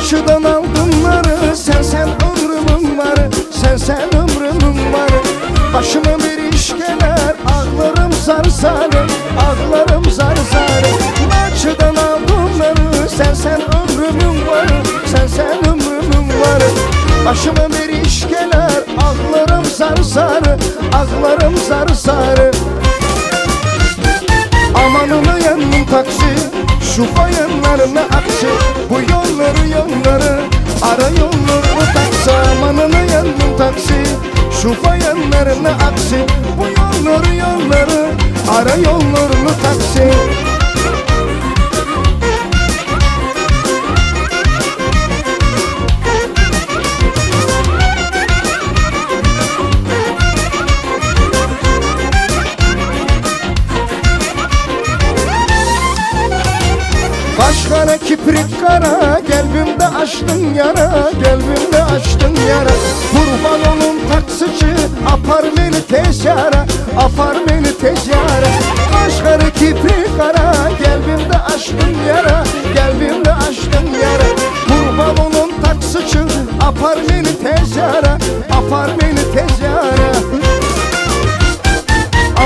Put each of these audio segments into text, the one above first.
Çarşıdan aldımları, sen ömrümün varı, sen ömrümün varı. Başıma bir iş gelir, ağlarım zar zarı, ağlarım zar zarı. Çarşıdan aldımları, sen ömrümün varı, sen ömrümün varı. Başıma bir iş gelir, ağlarım zar zarı, ağlarım zar zarı. Amanını yandım taksi, şu bayanlarına aksi. Bu yolları ara yollarını taksi. Amanını yandım taksi, şu bayanlarına aksi. Bu yolları ara yollarını taksi. Kaş kara kiprik kara, kalbimde açtın yara, kalbimde açtın yara. Kurban olun taksici, apar beni tez yara, apar beni tez yara. Kaş kara kiprik kara, kalbimde açtın yara, kalbimde açtın yara. Kurban olun taksici, apar beni tez yara, apar beni tez yara.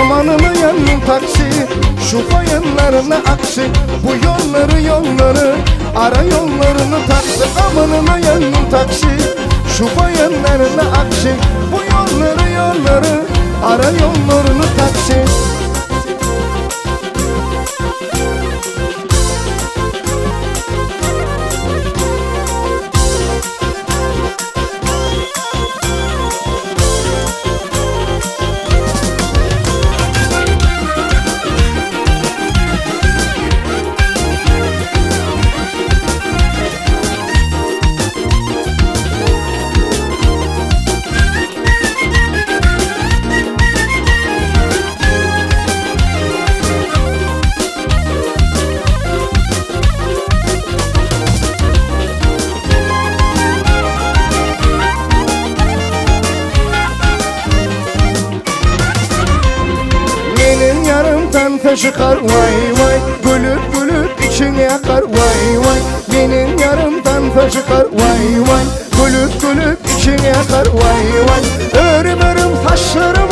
Amanını yandım taksi, şu bayanlarına aksi. Bu yolları ara yollarını taksi. Amanını yandım taksi, şu bayanlarına aksi. Bu yolları ara yollarını taksi. Çıkar vay vay, gülüp içine yakar vay vay. Benim yarımdan çıkar vay vay, gülüp içine yakar vay vay. Örüm taşlarım